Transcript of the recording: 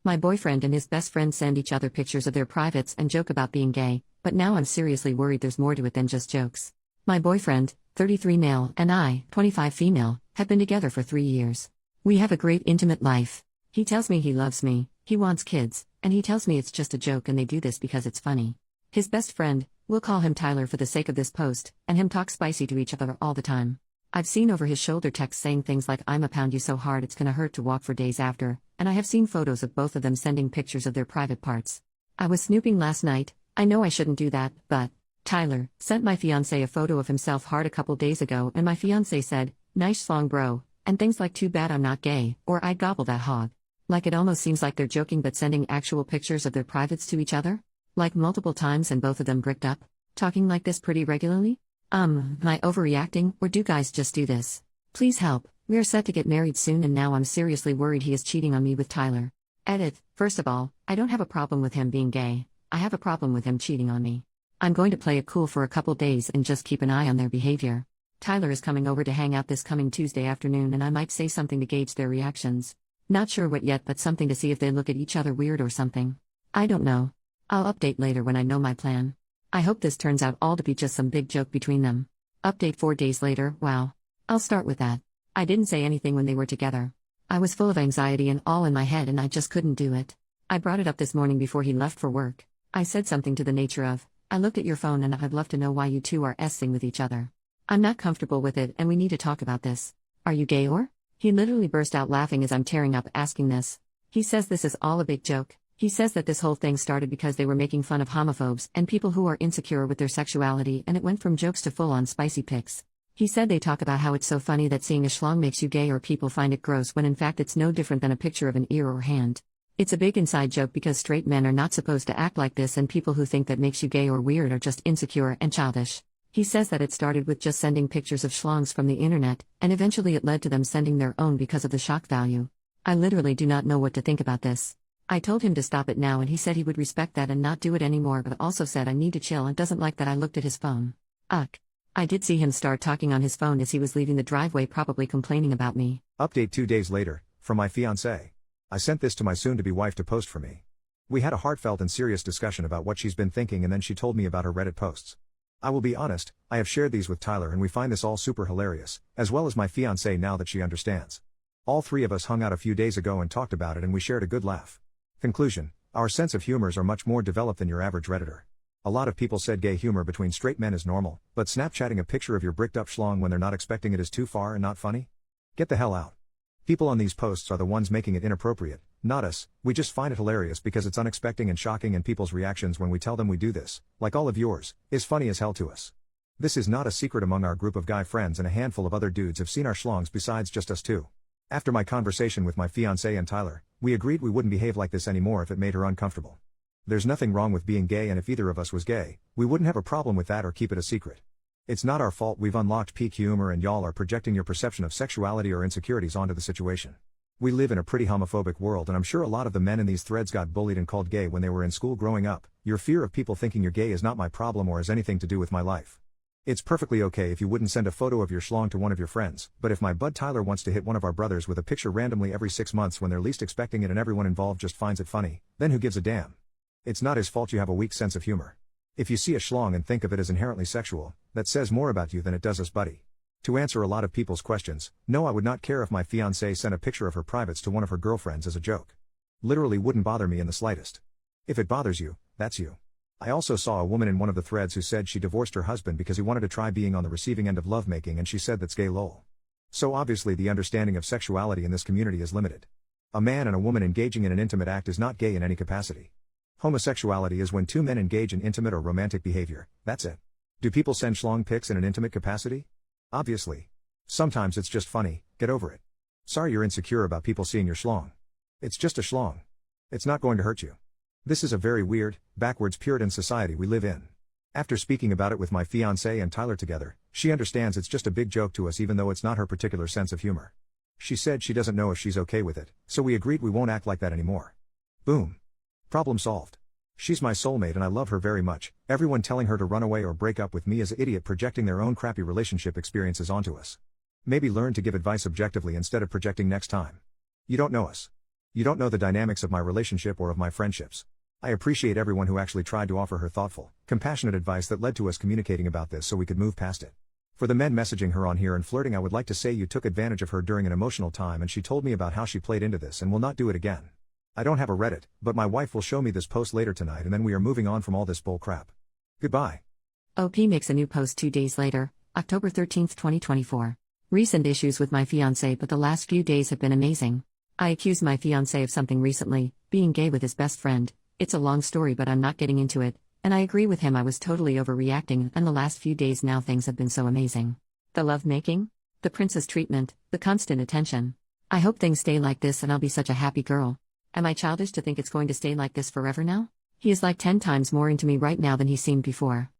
My boyfriend and his best friend send each other pictures of their privates and joke about being gay, but now I'm seriously worried there's more to it than just jokes. My boyfriend, 33 male, and I, 25 female, have been together for 3 years. We have a great intimate life. He tells me he loves me, he wants kids, and he tells me it's just a joke and they do this because it's funny. His best friend, we'll call him Tyler for the sake of this post, and him talk spicy to each other all the time. I've seen over his shoulder texts saying things like "I'ma pound you so hard it's gonna hurt to walk" for days after, and I have seen photos of both of them sending pictures of their private parts. I was snooping last night. I know I shouldn't do that, but Tyler sent my fiancé a photo of himself hard a couple days ago, and my fiancé said, "Nice schlong bro," and things like "too bad I'm not gay," or "I'd gobble that hog." Like it almost seems like they're joking but sending actual pictures of their privates to each other? Like multiple times and both of them bricked up? Talking like this pretty regularly? Am I overreacting, or do guys just do this? Please help, we are set to get married soon and now I'm seriously worried he is cheating on me with Tyler. Edit, first of all, I don't have a problem with him being gay, I have a problem with him cheating on me. I'm going to play it cool for a couple days and just keep an eye on their behavior. Tyler is coming over to hang out this coming Tuesday afternoon and I might say something to gauge their reactions. Not sure what yet, but something to see if they look at each other weird or something. I don't know. I'll update later when I know my plan. I hope this turns out all to be just some big joke between them. Update 4 days later, wow. I'll start with that. I didn't say anything when they were together. I was full of anxiety and all in my head and I just couldn't do it. I brought it up this morning before he left for work. I said something to the nature of, "I looked at your phone and I'd love to know why you two are s-ing with each other. I'm not comfortable with it and we need to talk about this. Are you gay or?" He literally burst out laughing as I'm tearing up asking this. He says this is all a big joke. He says that this whole thing started because they were making fun of homophobes and people who are insecure with their sexuality, and it went from jokes to full-on spicy pics. He said they talk about how it's so funny that seeing a schlong makes you gay or people find it gross when in fact it's no different than a picture of an ear or hand. It's a big inside joke because straight men are not supposed to act like this and people who think that makes you gay or weird are just insecure and childish. He says that it started with just sending pictures of schlongs from the internet, and eventually it led to them sending their own because of the shock value. I literally do not know what to think about this. I told him to stop it now and he said he would respect that and not do it anymore, but also said I need to chill and doesn't like that I looked at his phone. Ugh. I did see him start talking on his phone as he was leaving the driveway, probably complaining about me. Update 2 days later, from my fiancé. I sent this to my soon-to-be wife to post for me. We had a heartfelt and serious discussion about what she's been thinking and then she told me about her Reddit posts. I will be honest, I have shared these with Tyler and we find this all super hilarious, as well as my fiancé now that she understands. All 3 of us hung out a few days ago and talked about it and we shared a good laugh. Conclusion: our sense of humors are much more developed than your average Redditor. A lot of people said gay humor between straight men is normal, but Snapchatting a picture of your bricked up schlong when they're not expecting it is too far and not funny? Get the hell out. People on these posts are the ones making it inappropriate, not us. We just find it hilarious because it's unexpected and shocking, and people's reactions when we tell them we do this, like all of yours, is funny as hell to us. This is not a secret among our group of guy friends, and a handful of other dudes have seen our schlongs besides just us two. After my conversation with my fiancé and Tyler, we agreed we wouldn't behave like this anymore if it made her uncomfortable. There's nothing wrong with being gay, and if either of us was gay, we wouldn't have a problem with that or keep it a secret. It's not our fault we've unlocked peak humor and y'all are projecting your perception of sexuality or insecurities onto the situation. We live in a pretty homophobic world, and I'm sure a lot of the men in these threads got bullied and called gay when they were in school growing up. Your fear of people thinking you're gay is not my problem or has anything to do with my life. It's perfectly okay if you wouldn't send a photo of your schlong to one of your friends, but if my bud Tyler wants to hit one of our brothers with a picture randomly every 6 months when they're least expecting it and everyone involved just finds it funny, then who gives a damn? It's not his fault you have a weak sense of humor. If you see a schlong and think of it as inherently sexual, that says more about you than it does us, buddy. To answer a lot of people's questions, no, I would not care if my fiancée sent a picture of her privates to one of her girlfriends as a joke. Literally wouldn't bother me in the slightest. If it bothers you, that's you. I also saw a woman in one of the threads who said she divorced her husband because he wanted to try being on the receiving end of lovemaking, and she said that's gay lol. So obviously the understanding of sexuality in this community is limited. A man and a woman engaging in an intimate act is not gay in any capacity. Homosexuality is when two men engage in intimate or romantic behavior, that's it. Do people send schlong pics in an intimate capacity? Obviously. Sometimes it's just funny, get over it. Sorry you're insecure about people seeing your schlong. It's just a schlong. It's not going to hurt you. This is a very weird, backwards Puritan society we live in. After speaking about it with my fiancé and Tyler together, she understands it's just a big joke to us even though it's not her particular sense of humor. She said she doesn't know if she's okay with it, so we agreed we won't act like that anymore. Boom. Problem solved. She's my soulmate and I love her very much. Everyone telling her to run away or break up with me is an idiot projecting their own crappy relationship experiences onto us. Maybe learn to give advice objectively instead of projecting next time. You don't know us. You don't know the dynamics of my relationship or of my friendships. I appreciate everyone who actually tried to offer her thoughtful, compassionate advice that led to us communicating about this so we could move past it. For the men messaging her on here and flirting, I would like to say you took advantage of her during an emotional time and she told me about how she played into this and will not do it again. I don't have a Reddit, but my wife will show me this post later tonight and then we are moving on from all this bull crap. Goodbye. OP makes a new post 2 days later, October 13, 2024. Recent issues with my fiancé, but the last few days have been amazing. I accused my fiancé of something recently, being gay with his best friend. It's a long story but I'm not getting into it, and I agree with him, I was totally overreacting, and the last few days now things have been so amazing. The love making, the princess treatment, the constant attention. I hope things stay like this and I'll be such a happy girl. Am I childish to think it's going to stay like this forever now? He is like 10 times more into me right now than he seemed before.